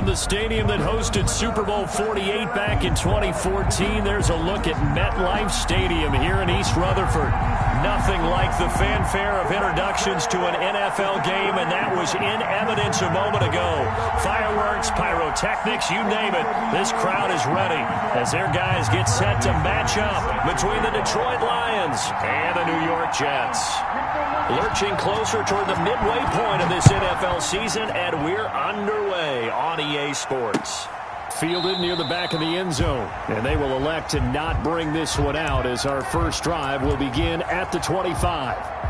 From the stadium that hosted Super Bowl 48 back in 2014, there's a look at MetLife Stadium here in East Rutherford. Nothing like the fanfare of introductions to an NFL game, and that was in evidence a moment ago. Fireworks, pyrotechnics, you name it. This crowd is ready as their guys get set to match up between the Detroit Lions and the New York Jets. Lurching closer toward the midway point of this NFL season, and we're underway on EA Sports. Fielded near the back of the end zone, and they will elect to not bring this one out as our first drive will begin at the 25.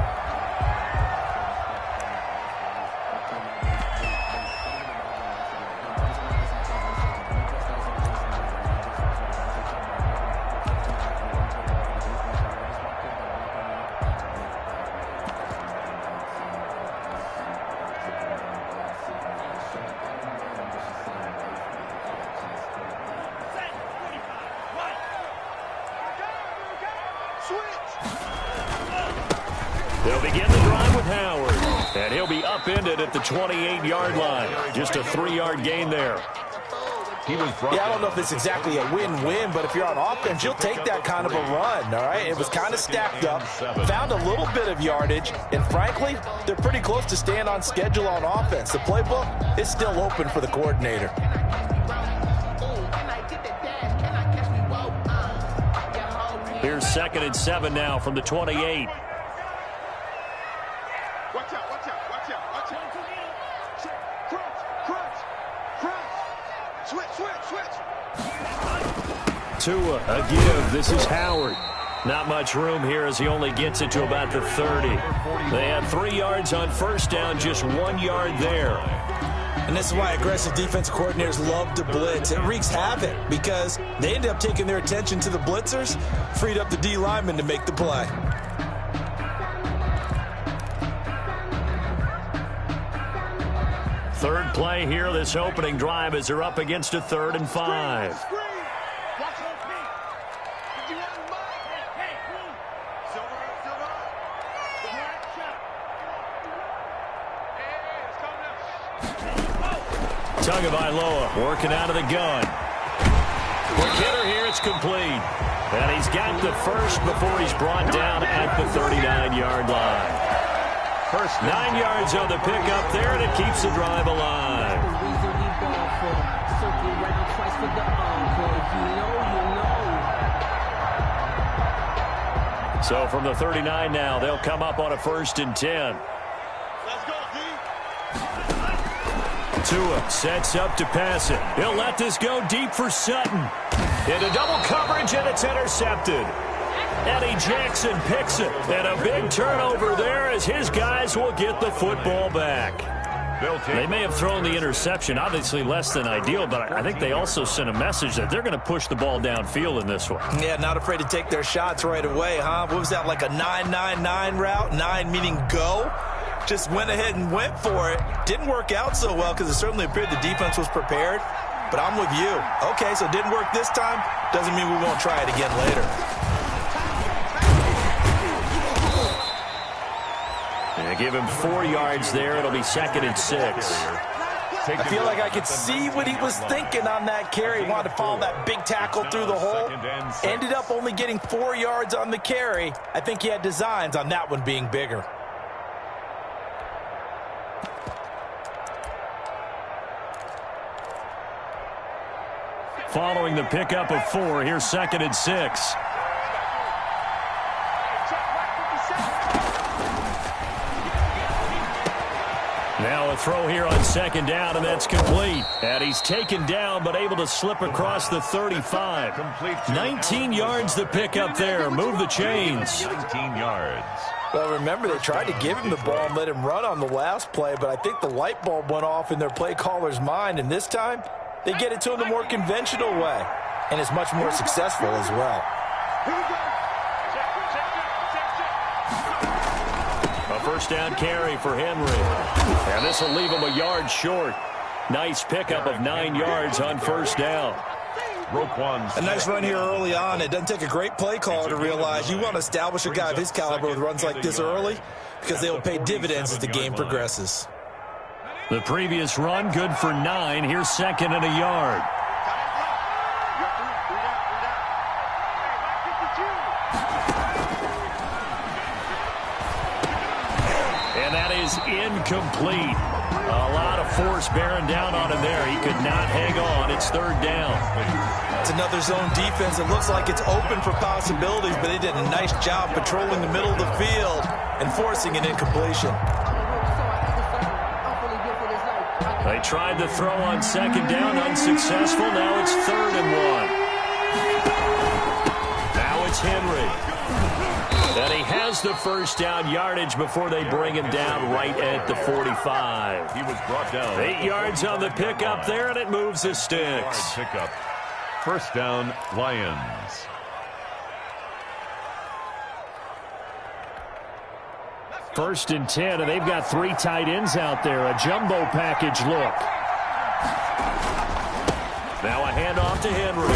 They'll begin the drive with Howard, and he'll be upended at the 28-yard line. Just a 3-yard gain there. I don't know if it's exactly a win-win, but if you're on offense, you'll take that kind of a run, all right? It was kind of stacked up, found a little bit of yardage, and frankly, they're pretty close to staying on schedule on offense. The playbook is still open for the coordinator. Here's 2nd and 7 now from the 28. Tua, a give. This is Howard. Not much room here as he only gets it to about the 30. They had 3 yards on first down, just 1 yard there. And this is why aggressive defense coordinators love to blitz. It wreaks havoc because they end up taking their attention to the blitzers, freed up the D lineman to make the play. Third play here, this opening drive, as they're up against a 3rd and 5. Tagovailoa working out of the gun. Quick hitter here, it's complete. And he's got the first before he's brought down at the 39-yard line. First 9 yards on the pickup there, and it keeps the drive alive. So from the 39 now, they'll come up on a 1st and 10. Tua sets up to pass it. He'll let this go deep for Sutton. Into double coverage, and it's intercepted. Eddie Jackson picks it. And a big turnover there as his guys will get the football back. They may have thrown the interception, obviously less than ideal, but I think they also sent a message that they're going to push the ball downfield in this one. Yeah, not afraid to take their shots right away, huh? What was that, like a 9-9-9 route? 9 meaning go? Just went ahead and went for it. Didn't work out so well because it certainly appeared the defense was prepared. But I'm with you. Okay, so it didn't work this time. Doesn't mean we won't try it again later. And give him 4 yards there. It'll be 2nd and 6. I feel like I could see what he was thinking on that carry. He wanted to follow that big tackle through the hole. Ended up only getting 4 yards on the carry. I think he had designs on that one being bigger. Following the pickup of 4, here's 2nd and 6. Now a throw here on 2nd down, and that's complete. And he's taken down, but able to slip across the 35. 19 yards to pick up there. Move the chains. 19 yards. Well, remember, they tried to give him the ball and let him run on the last play, but I think the light bulb went off in their play caller's mind, and this time they get it to him the more conventional way, and it's much more successful as well. A first down carry for Henry. And this will leave him a yard short. Nice pickup of 9 yards on first down. A nice run here early on. It doesn't take a great play caller to realize you want to establish a guy of his caliber with runs like this early because they will pay dividends as the game progresses. The previous run, good for 9. Here's second and a yard. And that is incomplete. A lot of force bearing down on him there. He could not hang on. It's third down. It's another zone defense. It looks like it's open for possibilities, but they did a nice job patrolling the middle of the field and forcing an incompletion. They tried to throw on second down, unsuccessful. Now it's third and 1. Now it's Henry. And he has the first down yardage before they bring him down right at the 45. He was brought down. 8 yards on the pickup there, and it moves the sticks. Pickup. First down, Lions. First and 10, and they've got 3 tight ends out there. A jumbo package look. Now a handoff to Henry.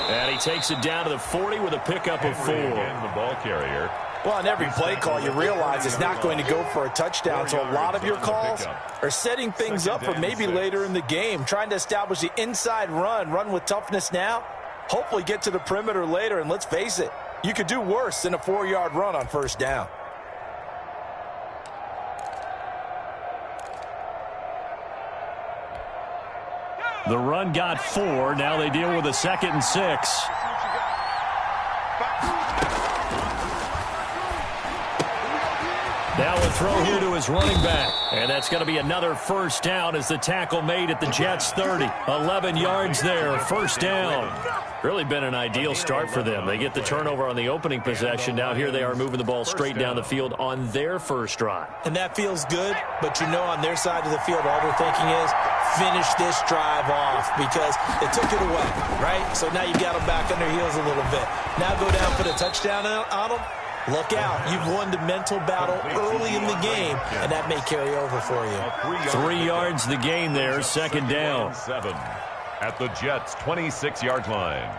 And he takes it down to the 40 with a pickup of 4. And the ball carrier. Well, on every play call, you realize it's not going to go for a touchdown, so a lot of your calls are setting things up for maybe later in the game, trying to establish the inside run with toughness now, hopefully get to the perimeter later, and let's face it, you could do worse than a 4-yard run on first down. The run got 4. Now they deal with a 2nd and 6. Now a throw here to his running back. And that's going to be another first down as the tackle made at the Jets' 30. 11 yards there, first down. Really been an ideal start for them. They get the turnover on the opening possession. Now here they are moving the ball straight down the field on their first drive. And that feels good, but you know on their side of the field, all they're thinking is finish this drive off because they took it away, right? So now you got them back on their heels a little bit. Now go down for the touchdown on them. Look out. You've won the mental battle early in the game, and that may carry over for you. 3 yards the gain there, second down. 7 at the Jets' 26-yard line.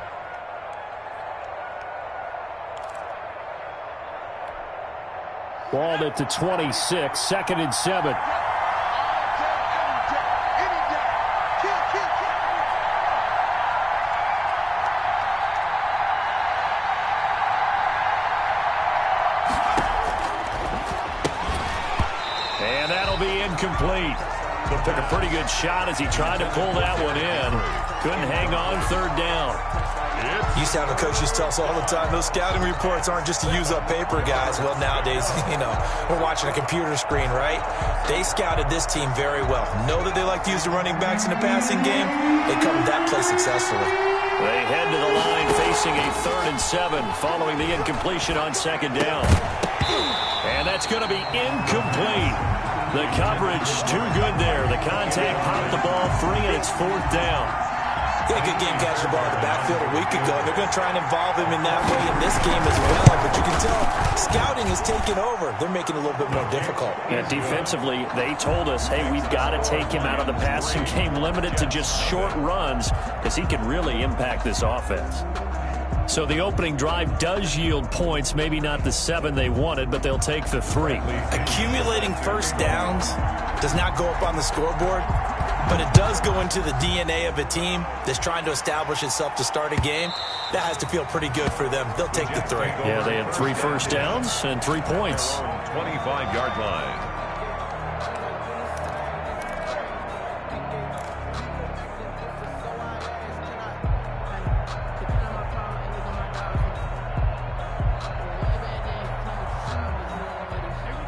Ball at the 26, second and 7. And that'll be incomplete. He'll took a pretty good shot as he tried to pull that one in. Couldn't hang on, third down. Used to have a coach used to tell us all the time, those scouting reports aren't just to use up paper, guys. Well, nowadays, you know, we're watching a computer screen, right? They scouted this team very well. Know that they like to use the running backs in the passing game. They covered that play successfully. They head to the line facing a 3rd and 7 following the incompletion on second down. And that's going to be incomplete. The coverage too good there. The contact popped the ball free, and it's 4th down. He had a good game catching the ball in the backfield a week ago. They're going to try and involve him in that way in this game as well. But you can tell scouting is taking over. They're making it a little bit more difficult. And defensively, they told us, hey, we've got to take him out of the passing game, limited to just short runs, because he can really impact this offense. So the opening drive does yield points, maybe not the 7 they wanted, but they'll take the 3. Accumulating first downs does not go up on the scoreboard, but it does go into the DNA of a team that's trying to establish itself to start a game. That has to feel pretty good for them. They'll take the 3. Yeah, they had 3 first downs and 3 points. 25-yard line.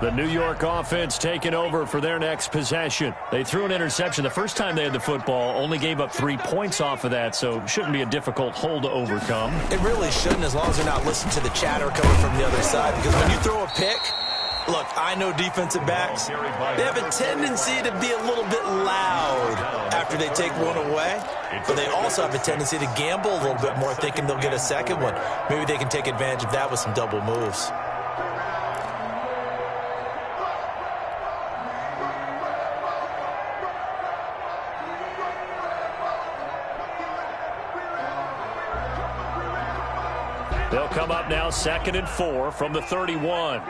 The New York offense taking over for their next possession. They threw an interception the first time they had the football, only gave up 3 points off of that, so shouldn't be a difficult hole to overcome. It really shouldn't, as long as they're not listening to the chatter coming from the other side, because when you throw a pick, look, I know defensive backs, they have a tendency to be a little bit loud after they take one away, but they also have a tendency to gamble a little bit more, thinking they'll get a second one. Maybe they can take advantage of that with some double moves. They'll come up now 2nd and 4 from the 31.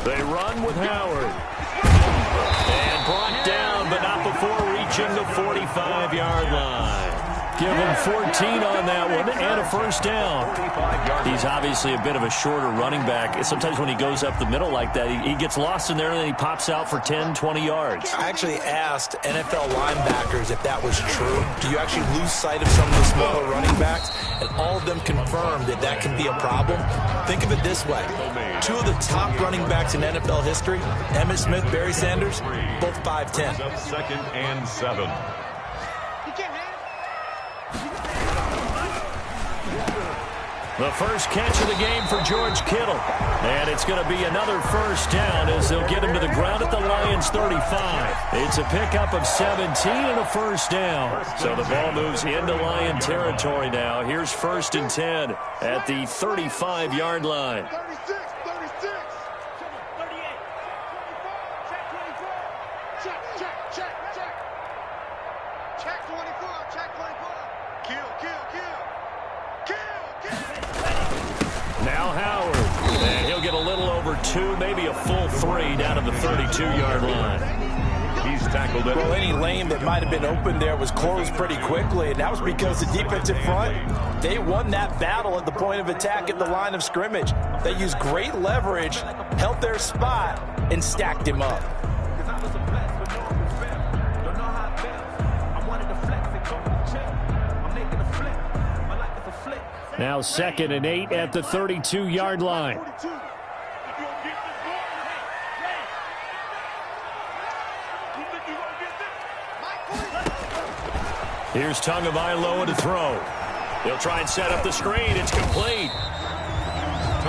They run with Howard. And brought down, but not before reaching the 45-yard line. Give him 14 on that one and a first down. He's obviously a bit of a shorter running back. Sometimes when he goes up the middle like that, he gets lost in there and then he pops out for 10, 20 yards. I actually asked NFL linebackers if that was true. Do you actually lose sight of some of the smaller running backs? And all of them confirmed that that can be a problem. Think of it this way. Two of the top running backs in NFL history, Emmitt Smith, Barry Sanders, both 5'10". 2nd and 7. The first catch of the game for George Kittle. And it's going to be another first down as they'll get him to the ground at the Lions' 35. It's a pickup of 17 and a first down. So the ball moves into Lion territory now. Here's 1st and 10 at the 35-yard line. 36, 36. 38, 24, check 24. Check 24, check 24. Kill. Now Howard, and he'll get a little over 2, maybe a full 3 down to the 32-yard line. He's tackled it. Well, any lane that might have been open there was closed pretty quickly, and that was because the defensive front, they won that battle at the point of attack at the line of scrimmage. They used great leverage, held their spot, and stacked him up. Now 2nd and 8 at the 32-yard line. Here's Tagovailoa to throw. He'll try and set up the screen. It's complete.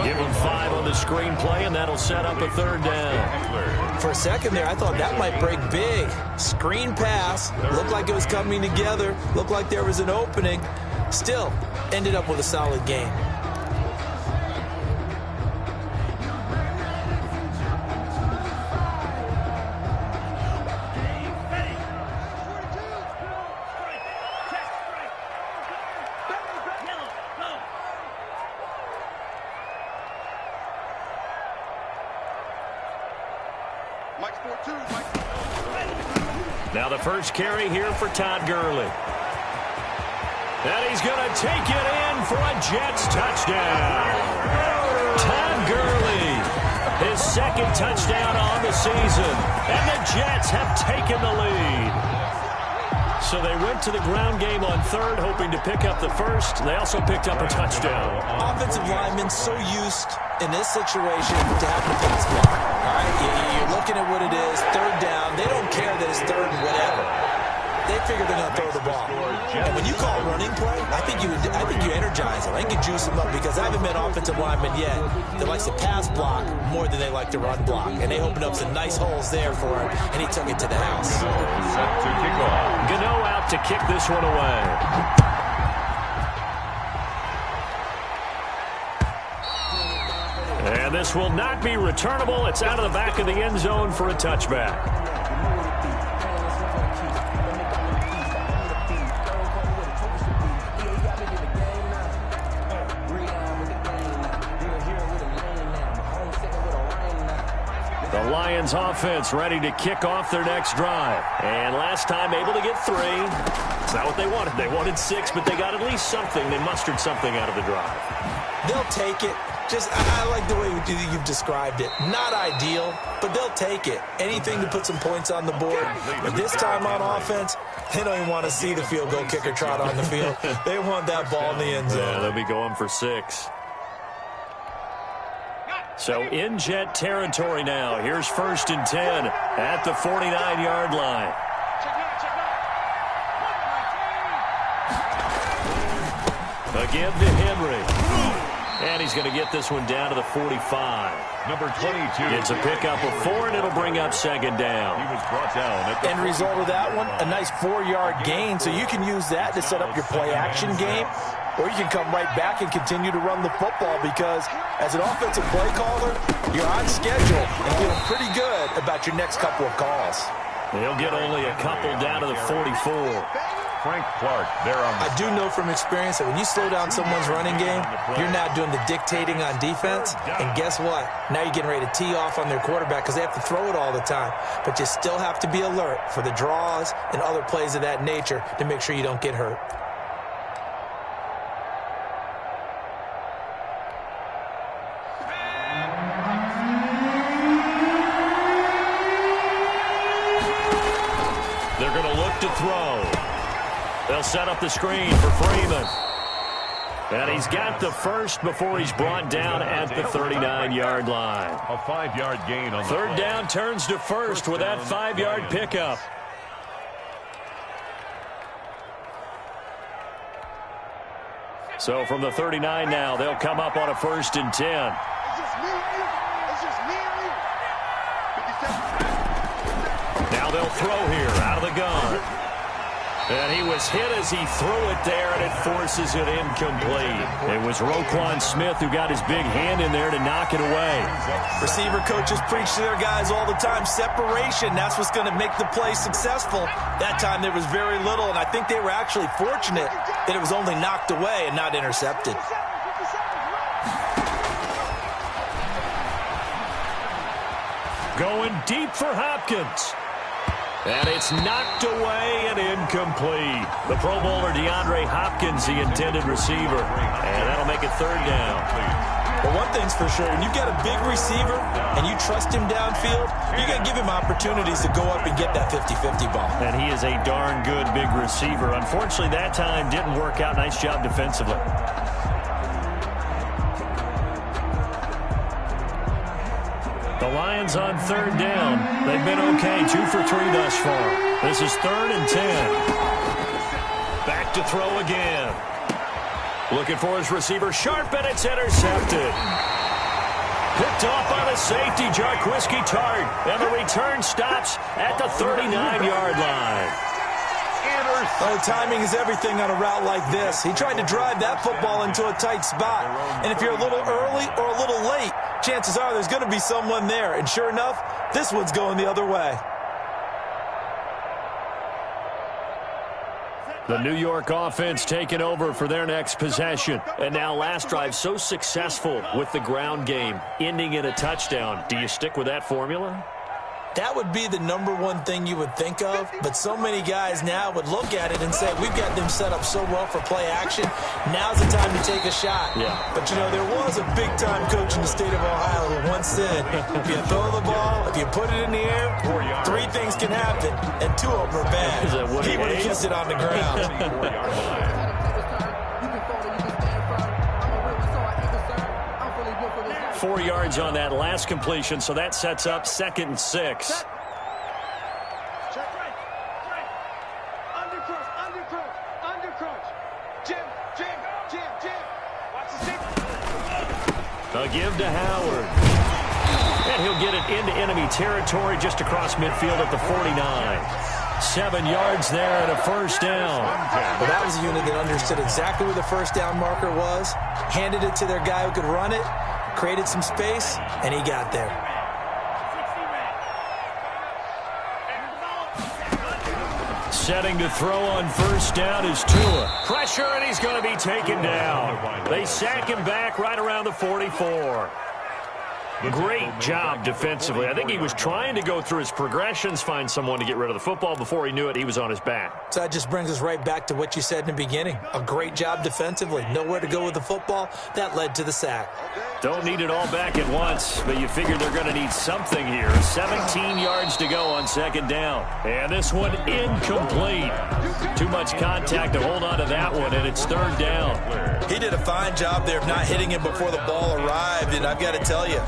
Give him 5 on the screen play, and that'll set up a 3rd down. For a second there, I thought that might break big. Screen pass. Looked like it was coming together. Looked like there was an opening. Still, ended up with a solid game. Now the first carry here for Todd Gurley. And he's going to take it in for a Jets touchdown. Todd Gurley, his 2nd touchdown on the season. And the Jets have taken the lead. So they went to the ground game on 3rd, hoping to pick up the 1st. They also picked up a touchdown. Offensive linemen so used in this situation to having a pass block. All right, you're looking at what it is, 3rd down. They don't care that it's 3rd and whatever. They figure they're going to throw the ball. And when you call running play, I think you energize them. I think you juice them up because I haven't met offensive linemen yet that likes to pass block more than they like to run block. And they opened up some nice holes there for him, and he took it to the house. Set to kick off. Gano out to kick this one away. And this will not be returnable. It's out of the back of the end zone for a touchback. The Lions offense ready to kick off their next drive. And last time able to get 3. It's not what they wanted. They wanted 6, but they got at least something. They mustered something out of the drive. They'll take it. I like the way you've described it. Not ideal, but they'll take it. Anything to put some points on the board. But this time on offense, they don't even want to see the field goal kicker trot on the field. They want that ball in the end zone. Yeah, they'll be going for 6. So in Jet territory now. Here's 1st and 10 at the 49-yard line. Again to Henry. And he's going to get this one down to the 45. Number 22. It's a pickup of 4, and it'll bring up 2nd down. He was brought down at the End result of that one, a nice 4-yard gain. So you can use that to set up your play-action game, or you can come right back and continue to run the football because as an offensive play caller, you're on schedule and feeling pretty good about your next couple of calls. He'll get only a couple down to the 44. Frank Clark there on the I do know from experience that when you slow down someone's running game, you're now doing the dictating on defense. And guess what? Now you're getting ready to tee off on their quarterback because they have to throw it all the time. But you still have to be alert for the draws and other plays of that nature to make sure you don't get hurt. They're going to look to throw. They'll set up the screen for Freeman. And he's got the first before he's brought down at the 39-yard line. A 5-yard gain on the Third play. down turns to first with that 5-yard pickup. So from the 39 now, they'll come up on a 1st and 10. It's just me and you. It's just me and you. Now they'll throw here out of the gun. And he was hit as he threw it there, and it forces it incomplete. It was Roquan Smith who got his big hand in there to knock it away. Receiver coaches preach to their guys all the time. Separation, that's what's going to make the play successful. That time there was very little, and I think they were actually fortunate that it was only knocked away and not intercepted. Going deep for Hopkins. And it's knocked away and incomplete. The Pro Bowler DeAndre Hopkins, the intended receiver. And that'll make it 3rd down. But one thing's for sure, when you've got a big receiver and you trust him downfield, you got to give him opportunities to go up and get that 50-50 ball. And he is a darn good big receiver. Unfortunately, that time didn't work out. Nice job defensively. The Lions on 3rd down. They've been okay, 2 for 3 thus far. This is 3rd and 10. Back to throw again. Looking for his receiver, Sharp, and it's intercepted. Picked off by the safety, Jarquiski Tart. And the return stops at the 39-yard line. Oh, timing is everything on a route like this. He tried to drive that football into a tight spot. And if you're a little early or a little late, chances are there's going to be someone there. And sure enough, this one's going the other way. The New York offense taking over for their next possession. And now last drive so successful with the ground game, ending in a touchdown. Do you stick with that formula? That would be the #1 thing you would think of, but so many guys now would look at it and say, we've got them set up so well for play action, now's the time to take a shot. Yeah. But, you know, there was a big-time coach in the state of Ohio who once said, if you throw the ball, if you put it in the air, 3 things can happen, and 2 of them are bad. Is that what He he would have ate? kissed it on the ground. 4 yards on that last completion, so that sets up 2nd and 6. Check right. Under crunch. Jim. Watch the stick. A give to Howard. And he'll get it into enemy territory just across midfield at the 49. 7 yards there and a 1st down. Well, that was a unit that understood exactly where the 1st down marker was, handed it to their guy who could run it, created some space, and he got there. Setting to throw on 1st down is Tua. Pressure, and he's going to be taken down. They sack him back right around the 44. Great job defensively. I think he was trying to go through his progressions, find someone to get rid of the football. Before he knew it, he was on his back. So that just brings us right back to what you said in the beginning. A great job defensively. Nowhere to go with the football. That led to the sack. Don't need it all back at once, but you figure they're going to need something here. 17 yards to go on 2nd down. And this one incomplete. Too much contact to hold on to that one, and it's 3rd down. He did a fine job there of not hitting him before the ball arrived, and I've got to tell you,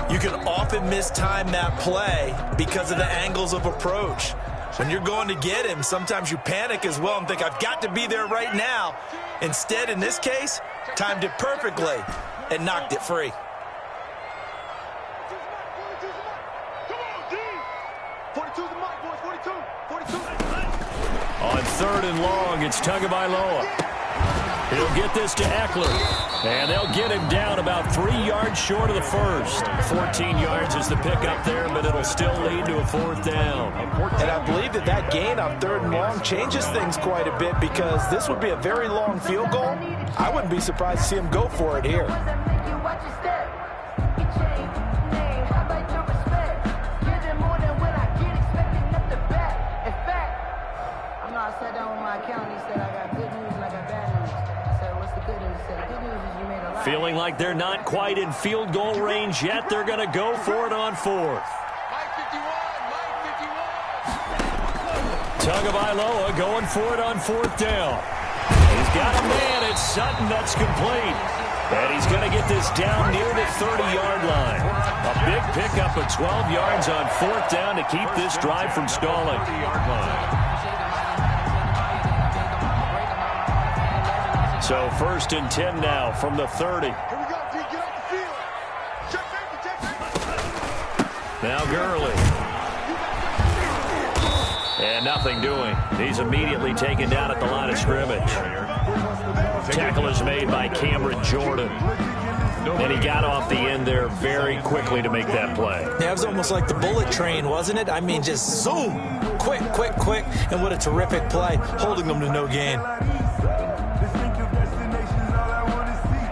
you can often mistime that play because of the angles of approach. When you're going to get him, sometimes you panic as well and think, I've got to be there right now. Instead, in this case, timed it perfectly and knocked it free. Come on, D. 42's the mark, boys. 42. On 3rd and long, it's Tagovailoa. He'll get this to Eckler. And they'll get him down about 3 yards short of the first. 14 yards is the pickup there, but it'll still lead to a 4th down. And I believe that gain on 3rd and long changes things quite a bit, because this would be a very long field goal. I wouldn't be surprised to see him go for it here. Feeling like they're not quite in field goal range yet, they're going to go for it on 4th. Tagovailoa going for it on 4th down. He's got a man. It's Sutton that's complete. And he's going to get this down near the 30-yard line. A big pickup of 12 yards on 4th down to keep this drive from stalling. So 1st and 10 now from the 30. Now Gurley. And nothing doing. He's immediately taken down at the line of scrimmage. Tackle is made by Cameron Jordan. And he got off the end there very quickly to make that play. Yeah, it was almost like the bullet train, wasn't it? I mean, just zoom. Quick, quick, quick. And what a terrific play, holding them to no gain.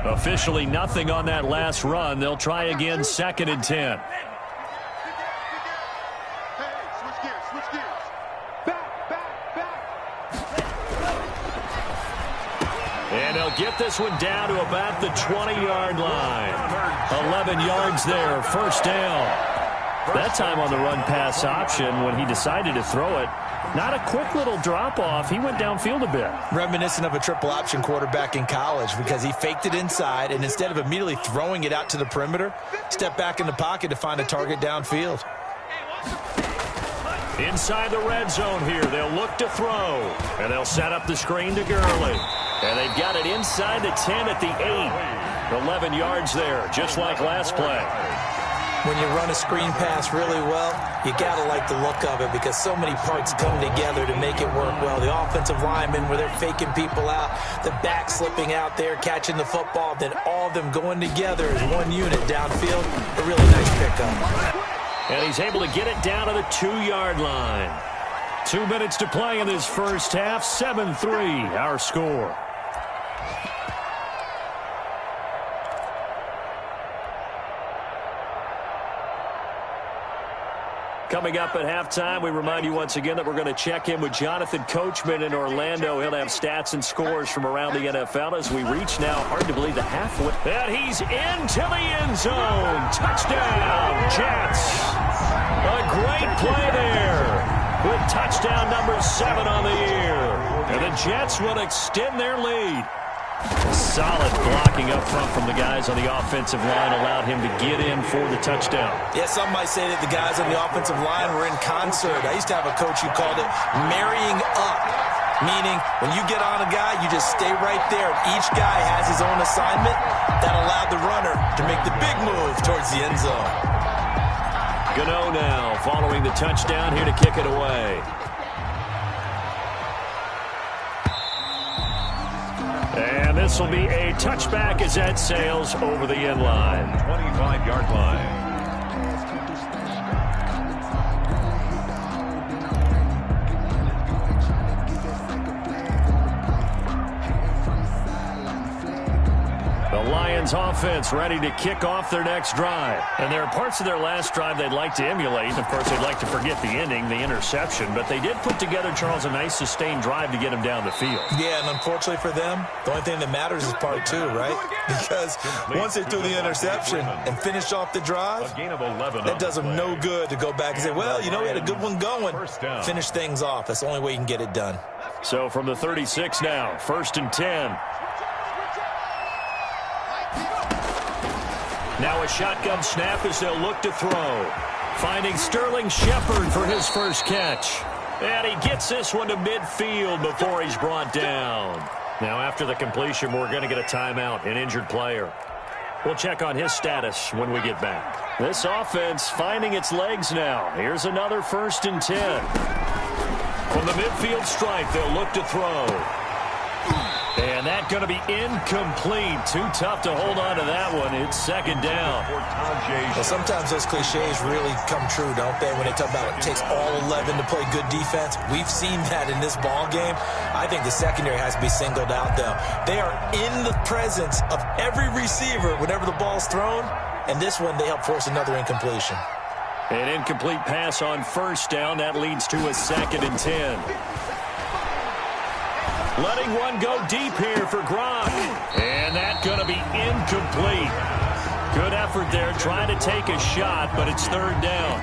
Officially nothing on that last run. They'll try again 2nd and 10. And they'll get this one down to about the 20-yard line. 11 yards there, 1st down. That time on the run-pass option when he decided to throw it. Not a quick little drop-off. He went downfield a bit. Reminiscent of a triple-option quarterback in college, because he faked it inside, and instead of immediately throwing it out to the perimeter, stepped back in the pocket to find a target downfield. Inside the red zone here, they'll look to throw. And they'll set up the screen to Gurley. And they've got it inside the 10 at the 8. 11 yards there, just like last play. When you run a screen pass really well, you got to like the look of it, because so many parts come together to make it work well. The offensive linemen, where they're faking people out, the back slipping out there, catching the football, then all of them going together as one unit downfield. A really nice pickup. And he's able to get it down to the 2-yard line. 2 minutes to play in this first half. 7-3, our score. Coming up at halftime, we remind you once again that we're going to check in with Jonathan Coachman in Orlando. He'll have stats and scores from around the NFL as we reach now, hard to believe, the halfway. And he's into the end zone. Touchdown, Jets. A great play there with touchdown number 7 on the year. And the Jets will extend their lead. Solid blocking up front from the guys on the offensive line allowed him to get in for the touchdown. Yeah, some might say that the guys on the offensive line were in concert. I used to have a coach who called it marrying up, meaning when you get on a guy, you just stay right there. Each guy has his own assignment. That allowed the runner to make the big move towards the end zone. Gano now following the touchdown here to kick it away. And this will be a touchback as that sails over the end line. 25-yard line. The Lions offense ready to kick off their next drive. And there are parts of their last drive they'd like to emulate. Of course, they'd like to forget the ending, the interception. But they did put together, Charles, a nice sustained drive to get him down the field. Yeah, and unfortunately for them, the only thing that matters is part 2, right? Because once they threw the interception and finished off the drive, that does them no good to go back and say, well, you know, we had a good one going. Finish things off. That's the only way you can get it done. So from the 36 now, 1st and 10. Now a shotgun snap as they'll look to throw. Finding Sterling Shepard for his first catch. And he gets this one to midfield before he's brought down. Now after the completion, we're going to get a timeout, an injured player. We'll check on his status when we get back. This offense finding its legs now. Here's another 1st and 10. From the midfield stripe, they'll look to throw. And that's going to be incomplete. Too tough to hold on to that one. It's second down. Well, sometimes those cliches really come true, don't they? When they talk about it takes all 11 to play good defense. We've seen that in this ball game. I think the secondary has to be singled out, though. They are in the presence of every receiver whenever the ball's thrown. And this one, they help force another incompletion. An incomplete pass on first down. That leads to a 2nd and 10. Letting one go deep here for Gronk. And that's going to be incomplete. Good effort there, trying to take a shot, but it's 3rd down.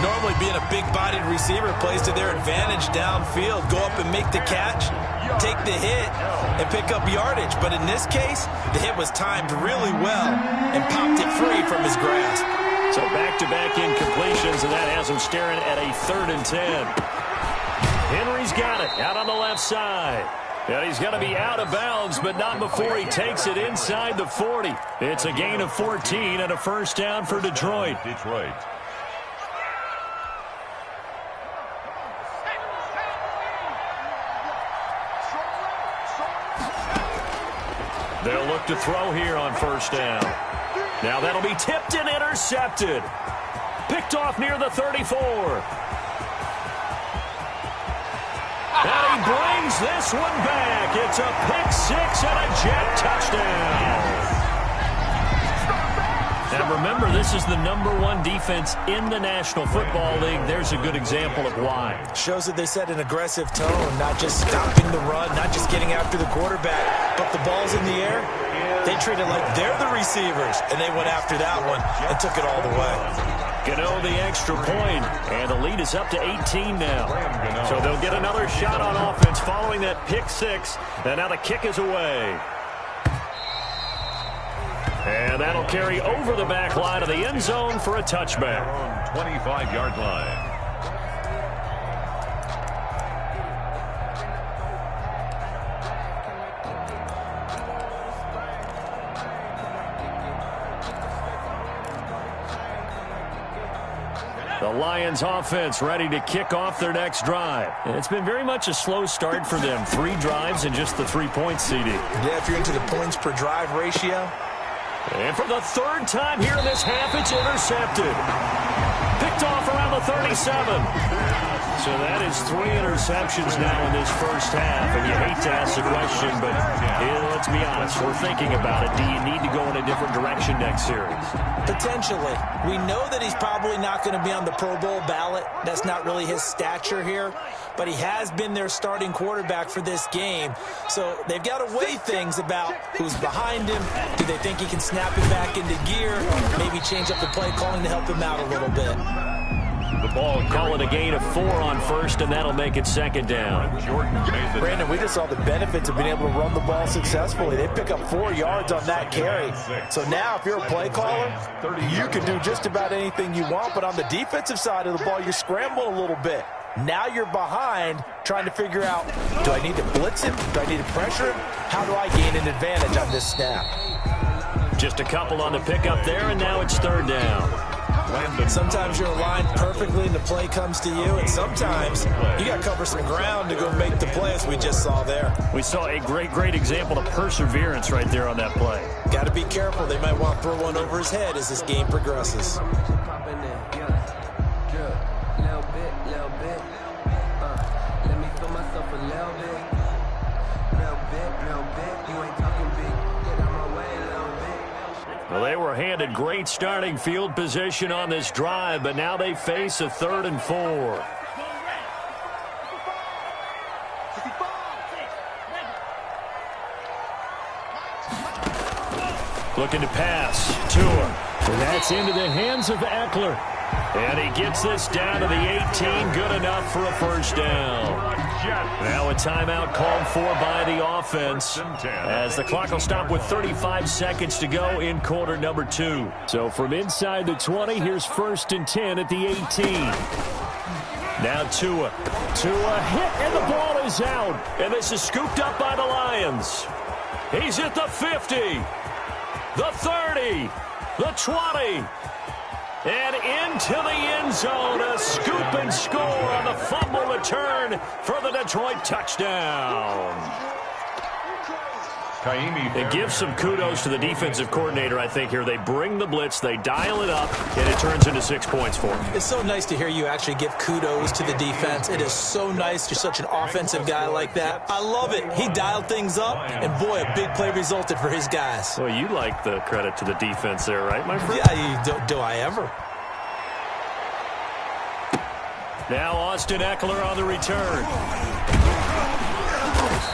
Normally being a big-bodied receiver plays to their advantage downfield. Go up and make the catch, take the hit, and pick up yardage. But in this case, the hit was timed really well and popped it free from his grasp. So back-to-back incompletions, and that has him staring at a 3rd and 10. Henry's got it out on the left side. And he's going to be out of bounds, but not before he takes it inside the 40. It's a gain of 14 and a 1st down for Detroit. They'll look to throw here on 1st down. Now that'll be tipped and intercepted. Picked off near the 34. And he brings this one back. It's a pick-6 and a jet touchdown. And remember, this is the #1 defense in the National Football League. There's a good example of why. Shows that they set an aggressive tone, not just stopping the run, not just getting after the quarterback, but the ball's in the air. They treat it like they're the receivers, and they went after that one and took it all the way. Gano the extra point, and the lead is up to 18 now. So they'll get another shot on offense following that pick-6, and now the kick is away. And that'll carry over the back line of the end zone for a touchback. 25-yard line. The Lions offense ready to kick off their next drive. It's been very much a slow start for them. 3 drives and just the 3 points, CD. Yeah, if you're into the points per drive ratio. And for the 3rd time here in this half, it's intercepted. Picked off around the 37. So that is 3 interceptions now in this first half. And you hate to ask the question, but let's be honest. We're thinking about it. Do you need to go in a different direction next series? Potentially. We know that he's probably not going to be on the Pro Bowl ballot. That's not really his stature here. But he has been their starting quarterback for this game. So they've got to weigh things about who's behind him. Do they think he can snap it back into gear? Maybe change up the play calling to help him out a little bit. The ball, call it a gain of 4 on 1st, and that'll make it 2nd down. Brandon, we just saw the benefits of being able to run the ball successfully. They pick up 4 yards on that carry. So now if you're a play caller, you can do just about anything you want. But on the defensive side of the ball, you scramble a little bit. Now you're behind trying to figure out, do I need to blitz him? Do I need to pressure him? How do I gain an advantage on this snap? Just a couple on the pickup there, and now it's 3rd down. Sometimes you're aligned perfectly and the play comes to you, and sometimes you got to cover some ground to go make the play, as we just saw there. We saw a great example of perseverance right there on that play. Got to be careful. They might want to throw one over his head as this game progresses. Well, they were handed great starting field position on this drive, but now they face a 3rd and 4. Looking to pass. Tua. And that's into the hands of Eckler. And he gets this down to the 18. Good enough for a 1st down. Now a timeout called for by the offense, as the clock will stop with 35 seconds to go in quarter number 2. So from inside the 20, here's 1st and 10 at the 18. Now Tua. Tua hit, and the ball is out. And this is scooped up by the Lions. He's at the 50, the 30, the 20. And into the end zone, a scoop and score on the fumble return for the Detroit touchdown. It gives some kudos to the defensive coordinator, I think, here. They bring the blitz, they dial it up, and it turns into 6 points for them. It's so nice to hear you actually give kudos to the defense. It is so nice. You're such an offensive guy like that. I love it. He dialed things up, and boy, a big play resulted for his guys. Well, you like the credit to the defense there, right, my friend? Yeah, do I ever? Now Austin Eckler on the return.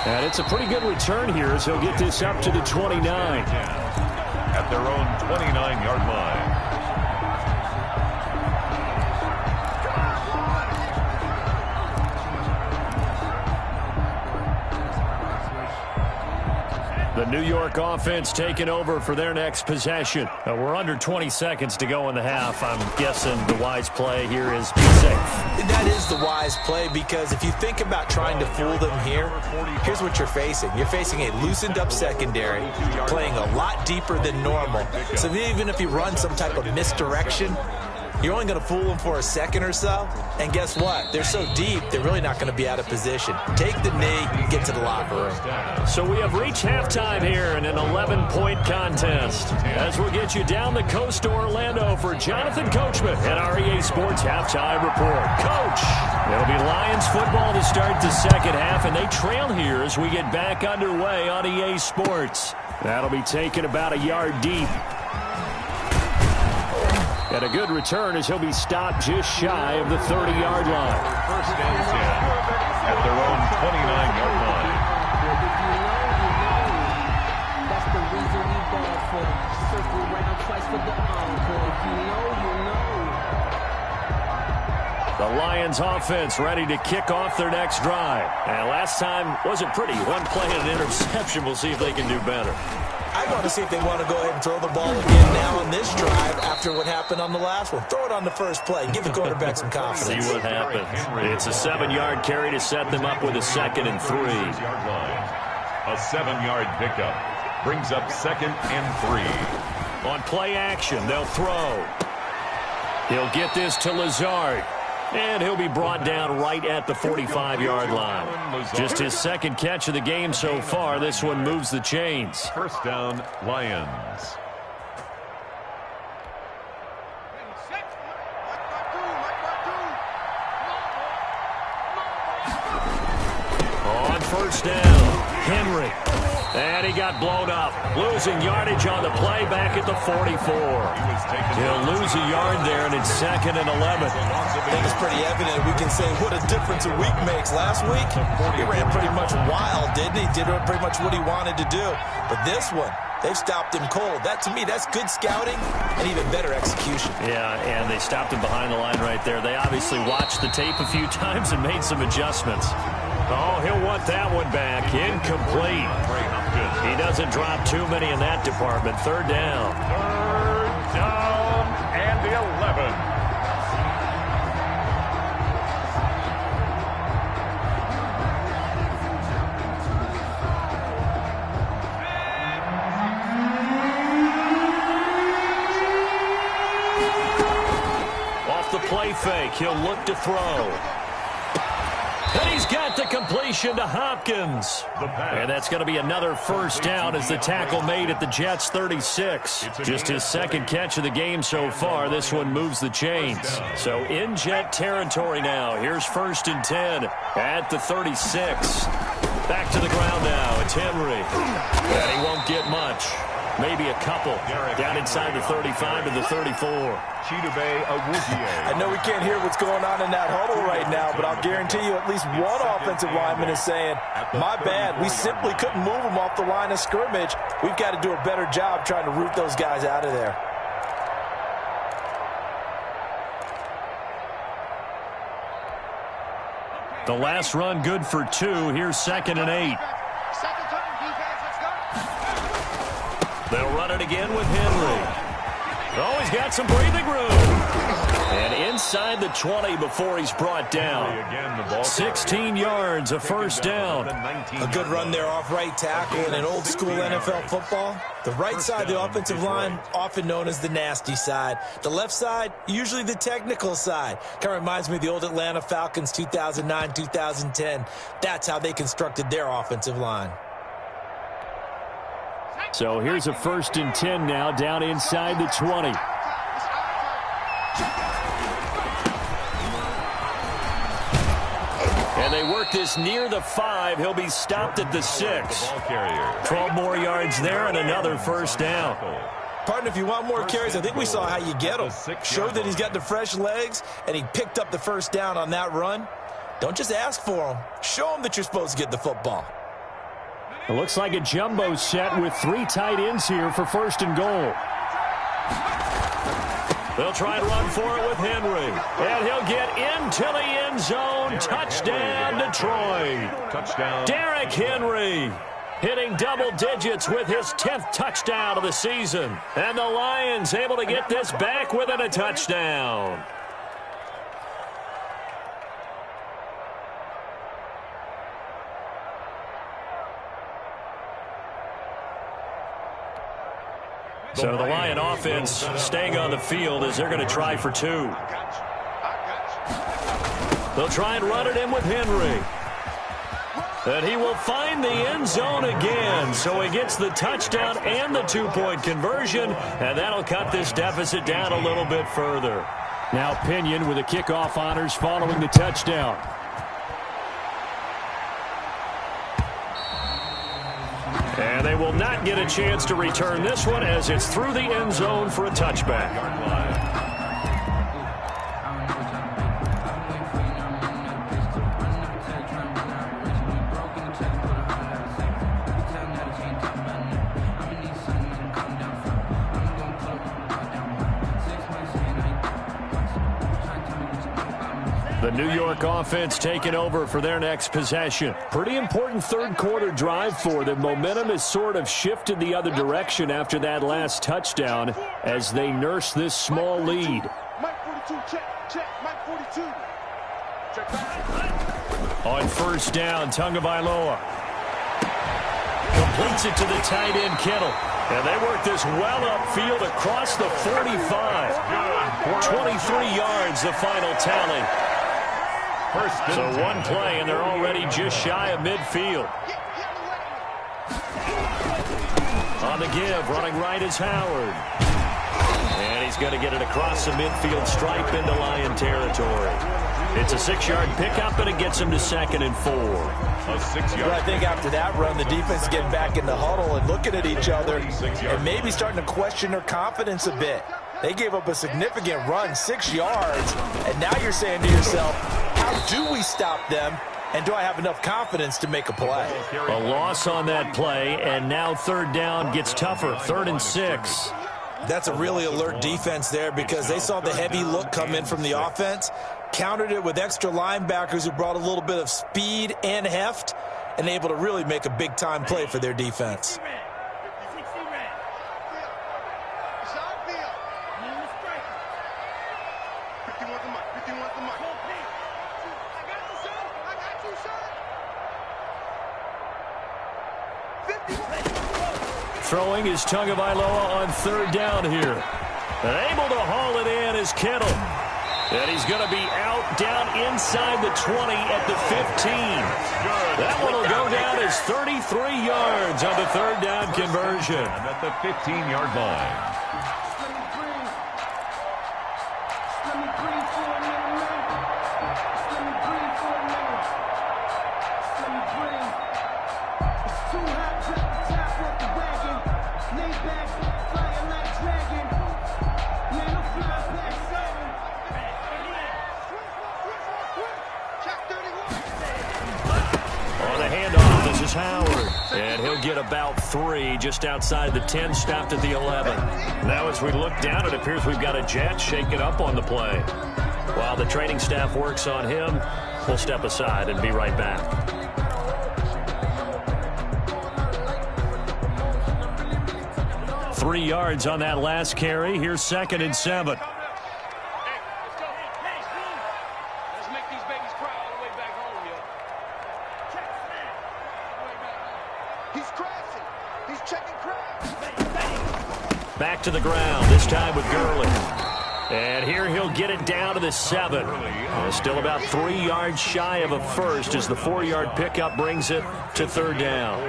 And it's a pretty good return here as he'll get this up to the 29. At their own 29-yard line. The New York offense taking over for their next possession. We're under 20 seconds to go in the half. I'm guessing the wise play here is be safe. That is the wise play, because if you think about trying to fool them here, here's what you're facing. You're facing a loosened up secondary, playing a lot deeper than normal. So even if you run some type of misdirection, you're only going to fool them for a second or so. And guess what? They're so deep, they're really not going to be out of position. Take the knee, get to the locker room. So we have reached halftime here in an 11-point contest. As we'll get you down the coast to Orlando for Jonathan Coachman at our EA Sports Halftime Report. Coach, it'll be Lions football to start the second half, and they trail here as we get back underway on EA Sports. That'll be taken about a yard deep. And a good return as he'll be stopped just shy of the 30-yard line. First and 10 at their own 29-yard line. That's the reason we ball for. Circle round twice for the encore. If you know, you know. The Lions offense ready to kick off their next drive. And last time wasn't pretty. One play and an interception. We'll see if they can do better. I want to see if they want to go ahead and throw the ball again now on this drive after what happened on the last one. Throw it on the first play. Give the quarterback some confidence. See what happens. It's a 7-yard carry to set them up with a 2nd and 3. A 7-yard pickup brings up 2nd and 3. On play action, they'll throw. He'll get this to Lazard. And he'll be brought down right at the 45-yard line. Just his second catch of the game so far. This one moves the chains. First down, Lions. On first down, Henry. And he got blown up. Losing yardage on the play back at the 44. He'll lose a yard there, and it's 2nd and 11. I think it's pretty evident. We can say what a difference a week makes. Last week, he ran pretty much wild, didn't he? Did pretty much what he wanted to do. But this one, they've stopped him cold. That, to me, that's good scouting and even better execution. Yeah, and they stopped him behind the line right there. They obviously watched the tape a few times and made some adjustments. Oh, he'll want that one back. Incomplete. He doesn't drop too many in that department. 3rd down. 3rd down and 11. Off the play fake, he'll look to throw. And he's got the completion to Hopkins. And that's going to be another first down as the tackle made at the Jets' 36. Just his second catch of the game so far. This one moves the chains. So in Jet territory now. Here's 1st and 10 at the 36. Back to the ground now. It's Henry. And he won't get much. Maybe a couple down inside the 35 to the 34. I know we can't hear what's going on in that huddle right now, but I'll guarantee you at least one offensive lineman is saying, my bad, we simply couldn't move them off the line of scrimmage. We've got to do a better job trying to root those guys out of there. The last run good for 2. Here's 2nd and 8. They'll run it again with Henry. Oh, he's got some breathing room. And inside the 20 before he's brought down. 16 yards, a first down. A good run there off right tackle in an old school NFL football. The right side of the offensive line, often known as the nasty side. The left side, usually the technical side. Kind of reminds me of the old Atlanta Falcons 2009-2010. That's how they constructed their offensive line. So here's a 1st and 10 now, down inside the 20. And they work this near the 5. He'll be stopped at the 6. 12 more yards there and another 1st down. Partner, if you want more carries, I think we saw how you get him. Showed that he's got the fresh legs, and he picked up the 1st down on that run. Don't just ask for him. Show him that you're supposed to get the football. It looks like a jumbo set with 3 tight ends here for 1st and goal. They'll try and run for it with Henry. And he'll get into the end zone. Touchdown, Detroit. Touchdown. Derrick Henry hitting double digits with his 10th touchdown of the season. And the Lions able to get this back within a touchdown. So the Lion offense staying on the field as they're going to try for 2. They'll try and run it in with Henry. And he will find the end zone again. So he gets the touchdown and the 2-point conversion. And that'll cut this deficit down a little bit further. Now Pinion with the kickoff honors following the touchdown. And they will not get a chance to return this one as it's through the end zone for a touchback. The New York offense taking over for their next possession. Pretty important 3rd quarter drive for them. Momentum has sort of shifted the other direction after that last touchdown as they nurse this small lead. Mike 42, check. Mike 42. Check back. On 1st down, Tagovailoa completes it to the tight end Kittle. And they work this well upfield across the 45. 23 yards, the final tally. So 1 play, and they're already just shy of midfield. On the give, running right is Howard. And he's going to get it across the midfield stripe into Lion territory. It's a 6-yard pickup, and it gets him to 2nd and 4. A 6-yard. I think after that run, the defense getting back in the huddle and looking at each other and maybe starting to question their confidence a bit. They gave up a significant run, 6 yards, and now you're saying to yourself, how do we stop them, and do I have enough confidence to make a play? A loss on that play, and now 3rd down gets tougher, 3rd and 6. That's a really alert defense there because they saw the heavy look come in from the offense, countered it with extra linebackers who brought a little bit of speed and heft, and able to really make a big-time play for their defense. Throwing is Tagovailoa on 3rd down here. And able to haul it in is Kittle. And he's going to be out down inside the 20 at the 15. That one will go down as 33 yards on the 3rd down conversion. And at the 15-yard line. Howard, and he'll get about 3 just outside the 10, stopped at the 11. Now as we look down, it appears we've got a Jet shaking up on the play. While the training staff works on him, we'll step aside and be right back. Three yards on that last carry. Here's 2nd and 7. Back to the ground, this time with Gurley. And here he'll get it down to the 7. Still about 3 yards shy of a first as the 4-yard pickup brings it to 3rd down.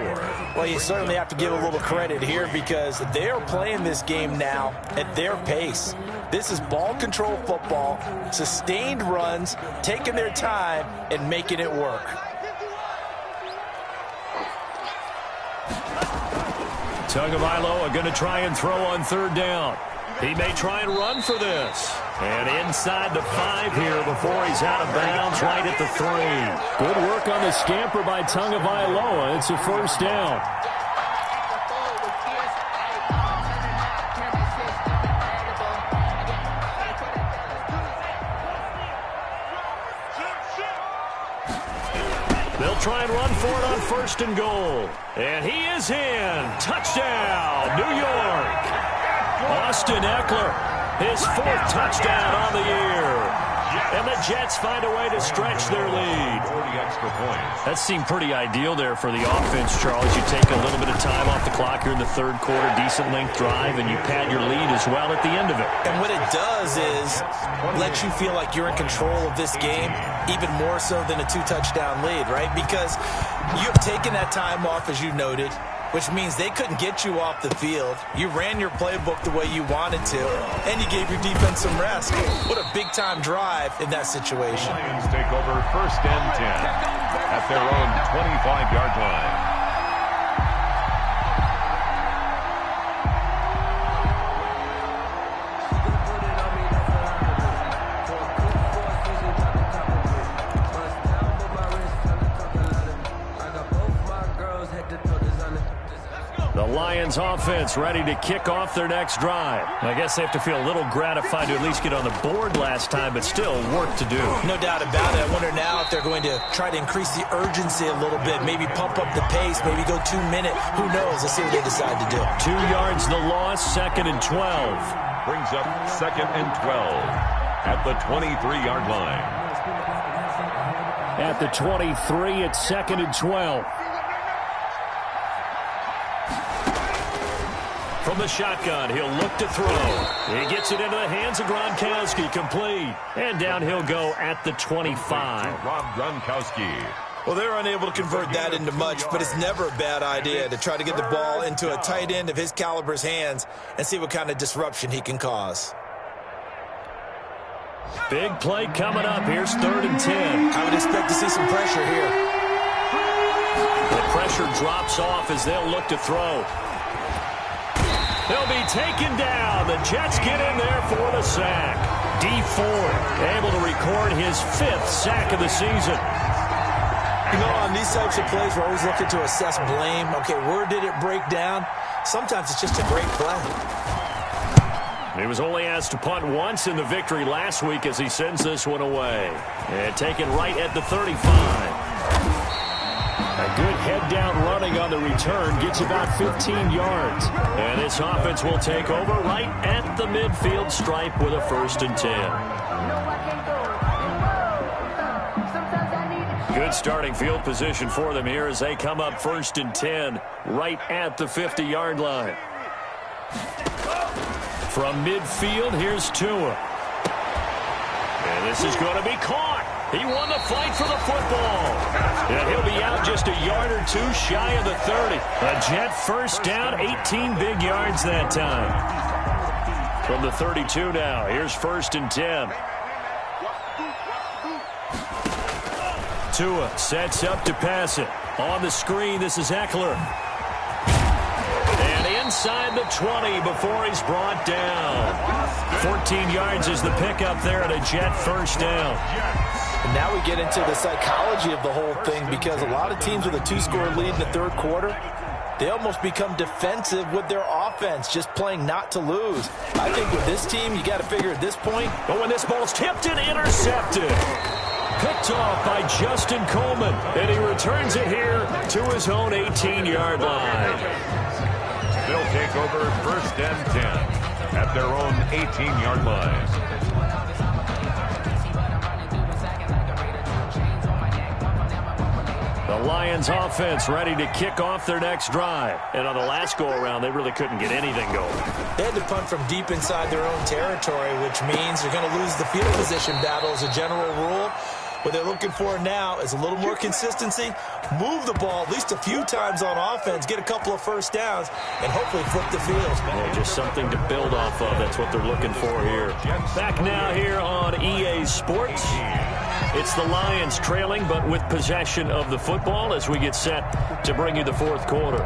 Well, you certainly have to give a little credit here because they are playing this game now at their pace. This is ball control football, sustained runs, taking their time and making it work. Tagovailoa going to try and throw on 3rd down. He may try and run for this. And inside the 5 here before he's out of bounds right at the 3. Good work on the scamper by Tagovailoa. It's a 1st down. They'll try and run for it on 1st and goal. And he is in. Touchdown, New York. Austin Eckler, his 4th touchdown on the year. And the Jets find a way to stretch their lead. 40 extra points. That seemed pretty ideal there for the offense, Charles. You take a little bit of time off the clock here in the 3rd quarter, decent length drive, and you pad your lead as well at the end of it. And what it does is let you feel like you're in control of this game, even more so than a 2-touchdown lead, right? Because you have taken that time off, as you noted, which means they couldn't get you off the field. You ran your playbook the way you wanted to, and you gave your defense some rest. What a big-time drive in that situation. Lions take over 1st and 10 at their own 25-yard line. The Lions offense ready to kick off their next drive. I guess they have to feel a little gratified to at least get on the board last time, but still work to do. No doubt about it. I wonder now if they're going to try to increase the urgency a little bit, maybe pump up the pace, maybe go 2-minute. Who knows? Let's see what they decide to do. 2 yards the loss, 2nd and 12. Brings up 2nd and 12 at the 23-yard line. At the 23, it's 2nd and 12. From the shotgun, he'll look to throw. He gets it into the hands of Gronkowski, complete. And down he'll go at the 25. Rob Gronkowski. Well, they're unable to convert that into much, but it's never a bad idea to try to get the ball into a tight end of his caliber's hands and see what kind of disruption he can cause. Big play coming up. Here's 3rd and 10. I would expect to see some pressure here. The pressure drops off as they'll look to throw. They'll be taken down. The Jets get in there for the sack. D Ford able to record his 5th sack of the season. You know, on these types of plays, we're always looking to assess blame. Okay, where did it break down? Sometimes it's just a great play. He was only asked to punt once in the victory last week as he sends this one away. And taken right at the 35. A good head-down running on the return gets about 15 yards. And this offense will take over right at the midfield stripe with a 1st and 10. Good starting field position for them here as they come up 1st and 10 right at the 50-yard line. From midfield, here's Tua. And this is going to be caught. He won the fight for the football. And he'll be out just a yard or 2 shy of the 30. A Jet 1st down, 18 big yards that time. From the 32 now, here's 1st and 10. Tua sets up to pass it. On the screen, this is Eckler. And inside the 20 before he's brought down. 14 yards is the pickup there at a Jet 1st down. And now we get into the psychology of the whole thing because a lot of teams with a 2-score lead in the 3rd quarter, they almost become defensive with their offense, just playing not to lose. I think with this team, you got to figure at this point. But when this ball's tipped and intercepted. Picked off by Justin Coleman. And he returns it here to his own 18-yard line. They'll take over 1st and 10 at their own 18-yard line. The Lions Lions offense ready to kick off their next drive. And on the last go-around, they really couldn't get anything going. They had to punt from deep inside their own territory, which means you're going to lose the field position battle as a general rule. What they're looking for now is a little more consistency, move the ball at least a few times on offense, get a couple of first downs, and hopefully flip the field. Yeah, just something to build off of. That's what they're looking for here. Back now here on EA Sports. It's the Lions trailing, but with possession of the football as we get set to bring you the fourth quarter.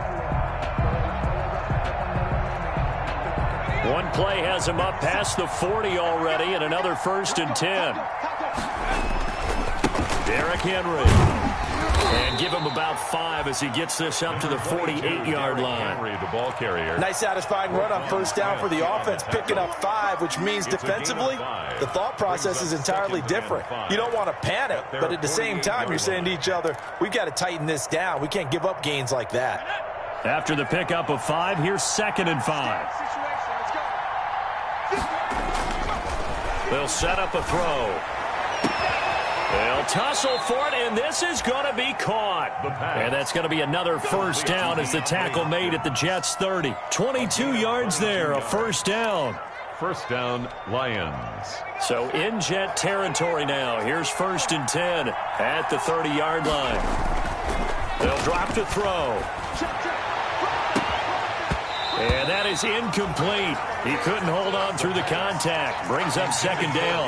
One play has him up past the 40 already, and another 1st and 10. Derrick Henry. And give him about 5 as he gets this up to the 48-yard line. Henry, the ball carrier. Nice satisfying run on first down for the offense, picking up 5, which means defensively, the thought process is entirely different. You don't want to panic, but at the same time, you're saying to each other, we've got to tighten this down. We can't give up gains like that. After the pickup of 5, here's 2nd and 5. They'll set up a throw. They'll tussle for it, and this is going to be caught. And that's going to be another first down as the tackle made at the Jets' 30. 22 yards there, a first down. First down, Lions. So in Jet territory now. Here's 1st and 10 at the 30-yard line. They'll drop to throw. And that is incomplete. He couldn't hold on through the contact. Brings up 2nd down.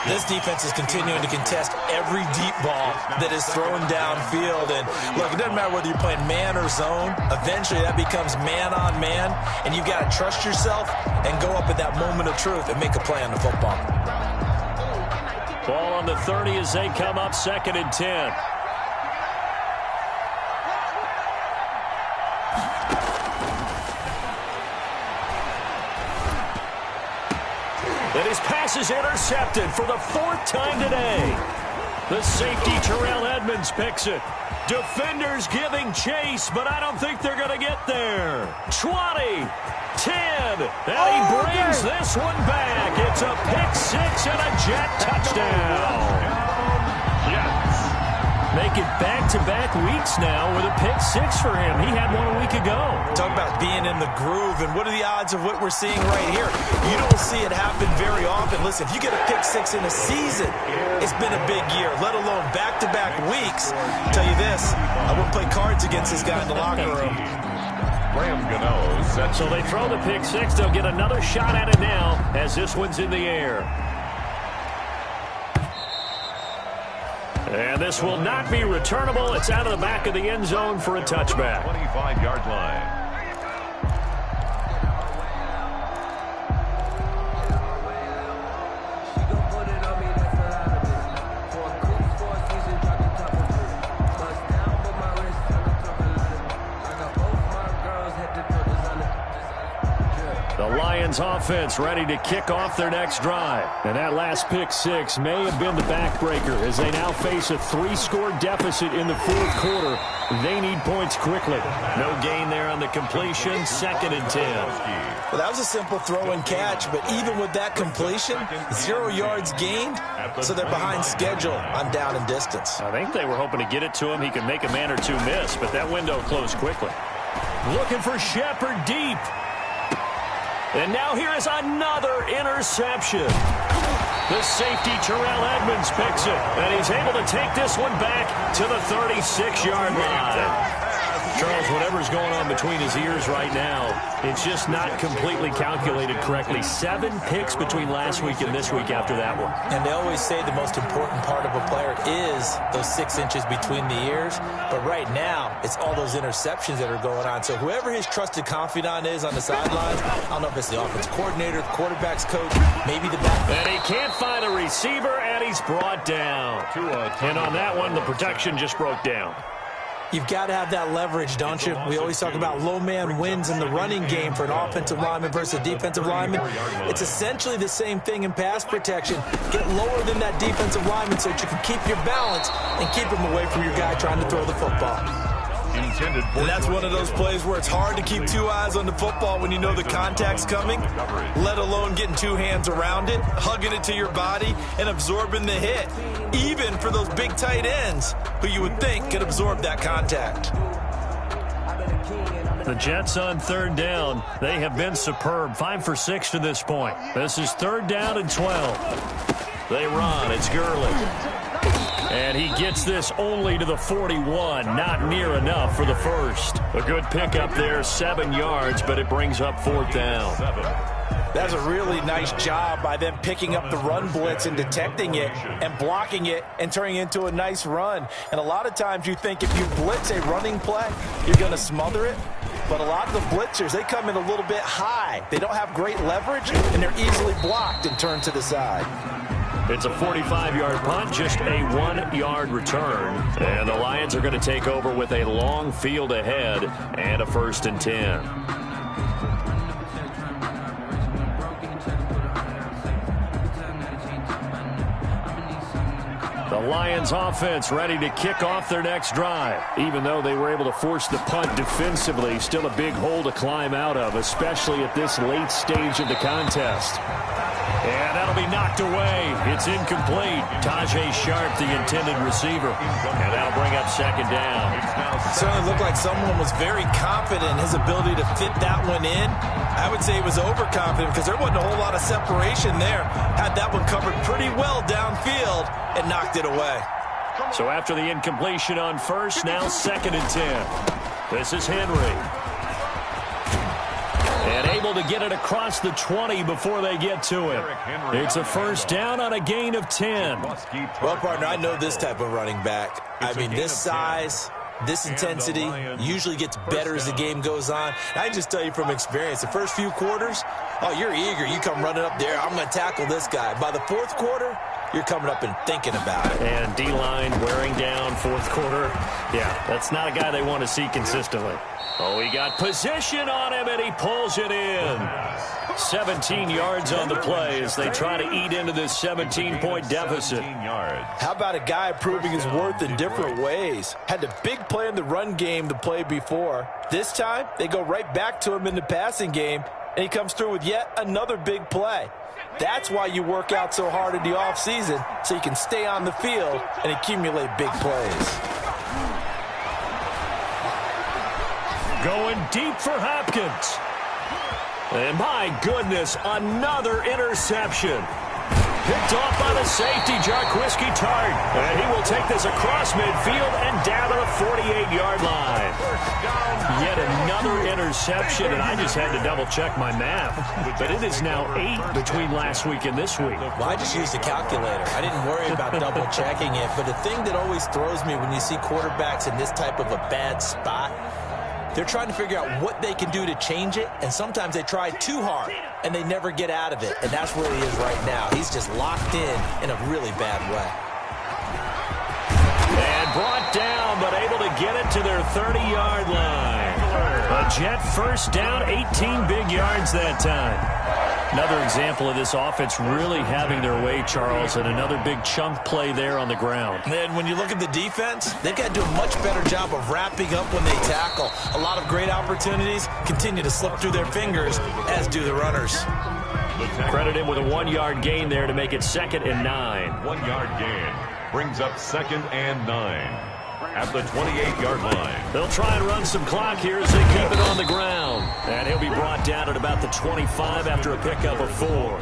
This defense is continuing to contest every deep ball that is thrown downfield. And look, it doesn't matter whether you're playing man or zone. Eventually that becomes man on man. And you've got to trust yourself and go up at that moment of truth and make a play on the football. Ball on the 30 as they come up 2nd and 10. And his pass is intercepted for the 4th time today. The safety, Terrell Edmonds, picks it. Defenders giving chase, but I don't think they're going to get there. 20, 10, and he brings this one back. It's a pick-6 and a Jet touchdown. Making back-to-back weeks now with a pick-6 for him. He had one a week ago. Talk about being in the groove, and what are the odds of what we're seeing right here? You don't see it happen very often. Listen, if you get a pick-6 in a season, it's been a big year, let alone back-to-back weeks. I'll tell you this, I wouldn't play cards against this guy in the locker room. So they throw the pick-6. They'll get another shot at it now as this one's in the air. And this will not be returnable. It's out of the back of the end zone for a touchback. 25-yard line. Offense ready to kick off their next drive. And that last pick-6 may have been the backbreaker as they now face a 3-score deficit in the 4th quarter. They need points quickly. No gain there on the completion. 2nd and 10. Well, that was a simple throw and catch, but even with that completion, 0 yards gained, so they're behind schedule on down and distance. I think they were hoping to get it to him. He could make a man or two miss, but that window closed quickly. Looking for Shepard deep. And now here is another interception. The safety, Terrell Edmonds, picks it. And he's able to take this one back to the 36-yard line. Charles, whatever's going on between his ears right now, it's just not completely calculated correctly. 7 picks between last week and this week after that one. And they always say the most important part of a player is those 6 inches between the ears. But right now, it's all those interceptions that are going on. So whoever his trusted confidant is on the sidelines, I don't know if it's the offense coordinator, the quarterback's coach, maybe the back. And he can't find a receiver, and he's brought down. And on that one, the protection just broke down. You've got to have that leverage, don't you? We always talk about low man wins in the running game for an offensive lineman versus a defensive lineman. It's essentially the same thing in pass protection. Get lower than that defensive lineman so that you can keep your balance and keep him away from your guy trying to throw the football. intended for. And that's one of those plays where it's hard to keep two eyes on the football when you know the contact's coming, let alone getting two hands around it, hugging it to your body, and absorbing the hit, even for those big tight ends who you would think could absorb that contact. The Jets on third down. They have been superb. 5 for 6 to this point. This is third down and 12. They run. It's Gurley. And he gets this only to the 41. Not near enough for the first. A good pickup there, 7 yards, but it brings up fourth down. That's a really nice job by them picking up the run blitz and detecting it and blocking it and turning it into a nice run. And a lot of times you think if you blitz a running play, you're going to smother it. But a lot of the blitzers, they come in a little bit high. They don't have great leverage, and they're easily blocked and turned to the side. It's a 45-yard punt, just a 1-yard return. And the Lions are going to take over with a long field ahead and a 1st and 10. The Lions offense ready to kick off their next drive. Even though they were able to force the punt defensively, still a big hole to climb out of, especially at this late stage of the contest. And that'll be knocked away. It's incomplete. Tajay Sharp, the intended receiver. And that'll bring up second down. It certainly looked like someone was very confident in his ability to fit that one in. I would say he was overconfident because there wasn't a whole lot of separation there. Had that one covered pretty well downfield and knocked it away. So after the incompletion on first, now 2nd and 10. This is Henry. And able to get it across the 20 before they get to it. It's a first down on a gain of 10. Well, partner, I know this type of running back. I mean, this size, this intensity usually gets better as the game goes on. I can just tell you from experience, the first few quarters, oh, you're eager. You come running up there. I'm going to tackle this guy. By the 4th quarter, you're coming up and thinking about it. And D-line wearing down 4th quarter. Yeah, that's not a guy they want to see consistently. Oh, he got position on him, and he pulls it in. 17 yards on the play as they try to eat into this 17-point deficit. How about a guy proving his worth in different ways? Had a big play in the run game the play before. This time, they go right back to him in the passing game, and he comes through with yet another big play. That's why you work out so hard in the offseason, so you can stay on the field and accumulate big plays. Going deep for Hopkins. And my goodness, another interception. Picked off by the safety, Jarquiski Tart. And he will take this across midfield and down to the 48-yard line. Yet another interception, and I just had to double-check my math. But it is now 8 between last week and this week. Well, I just used a calculator. I didn't worry about double-checking it. But the thing that always throws me when you see quarterbacks in this type of a bad spot, they're trying to figure out what they can do to change it, and sometimes they try too hard, and they never get out of it, and that's where he is right now. He's just locked in a really bad way. And brought down, but able to get it to their 30-yard line. A Jet first down, 18 big yards that time. Another example of this offense really having their way, Charles, and another big chunk play there on the ground. And when you look at the defense, they've got to do a much better job of wrapping up when they tackle. A lot of great opportunities continue to slip through their fingers, as do the runners. Credited with a 1-yard gain there to make it 2nd and 9. 1-yard gain brings up 2nd and 9. At the 28-yard line. They'll try and run some clock here as they keep it on the ground. And he'll be brought down at about the 25 after a pickup of 4.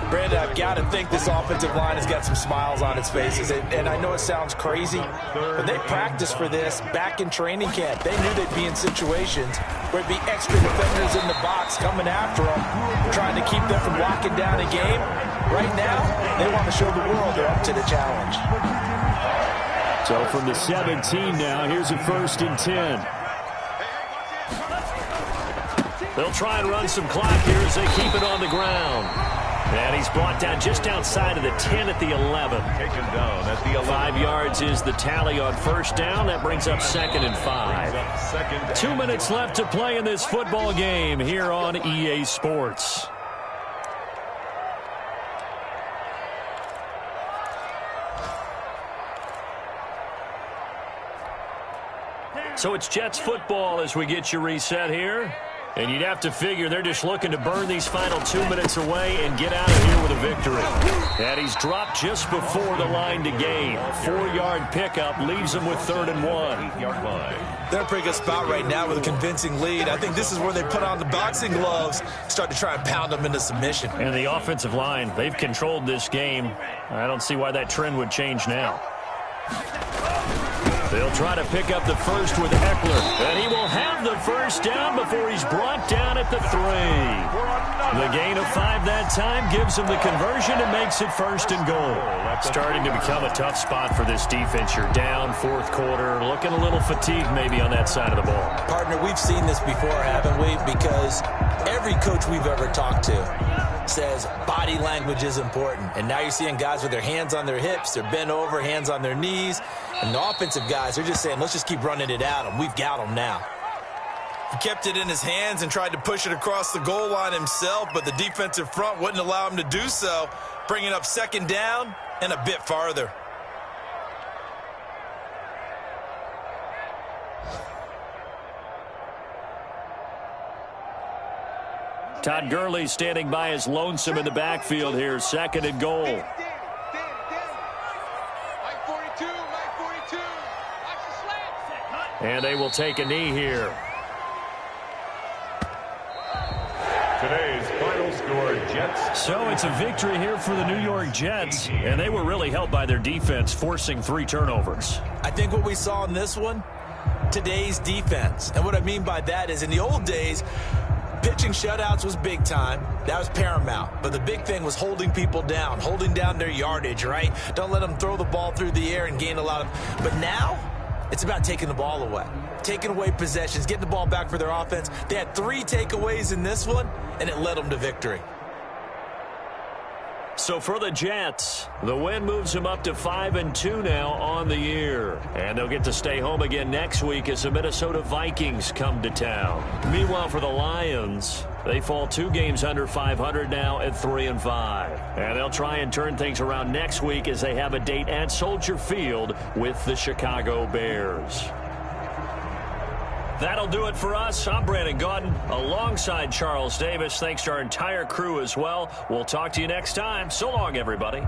Brandon, I've got to think this offensive line has got some smiles on its faces. And I know it sounds crazy, but they practiced for this back in training camp. They knew they'd be in situations where it'd be extra defenders in the box coming after them, trying to keep them from locking down a game. Right now, they want to show the world they're up to the challenge. So from the 17 now, here's a 1st and 10. They'll try and run some clock here as they keep it on the ground. And he's brought down just outside of the 10 at the 11. Taken down at the 11. 5 yards is the tally on first down. That brings up 2nd and 5. 2 minutes left to play in this football game here on EA Sports. So it's Jets football as we get you reset here. And you'd have to figure they're just looking to burn these final 2 minutes away and get out of here with a victory. And he's dropped just before the line to gain. 4-yard pickup leaves him with 3rd and 1. 8-yard line. They're in a pretty good spot right now with a convincing lead. I think this is where they put on the boxing gloves, start to try and pound them into submission. And the offensive line, they've controlled this game. I don't see why that trend would change now. They'll try to pick up the first with Eckler. And he will have the first down before he's brought down at the 3. The gain of 5 that time gives him the conversion and makes it 1st and goal. Starting to become a tough spot for this defense. You're down 4th quarter, looking a little fatigued maybe on that side of the ball. Partner, we've seen this before, haven't we? Because every coach we've ever talked to says body language is important. And now you're seeing guys with their hands on their hips, they're bent over, hands on their knees. And the offensive guys, they're just saying, let's just keep running it at him. We've got him now. He kept it in his hands and tried to push it across the goal line himself, but the defensive front wouldn't allow him to do so, bringing up 2nd down and a bit farther. Todd Gurley standing by as lonesome in the backfield here. 2nd and goal. And they will take a knee here. Today's final score, Jets. So it's a victory here for the New York Jets. And they were really helped by their defense, forcing 3 turnovers. I think what we saw in this one, today's defense. And what I mean by that is in the old days, pitching shutouts was big time. That was paramount. But the big thing was holding people down, holding down their yardage, right? Don't let them throw the ball through the air and gain a lot of... But now, it's about taking the ball away. Taking away possessions, getting the ball back for their offense. They had 3 takeaways in this one, and it led them to victory. So for the Jets, the win moves them up to 5-2 now on the year. And they'll get to stay home again next week as the Minnesota Vikings come to town. Meanwhile, for the Lions, they fall 2 games under 500 now at 3-5. And they'll try and turn things around next week as they have a date at Soldier Field with the Chicago Bears. That'll do it for us. I'm Brandon Gaudin alongside Charles Davis. Thanks to our entire crew as well. We'll talk to you next time. So long, everybody.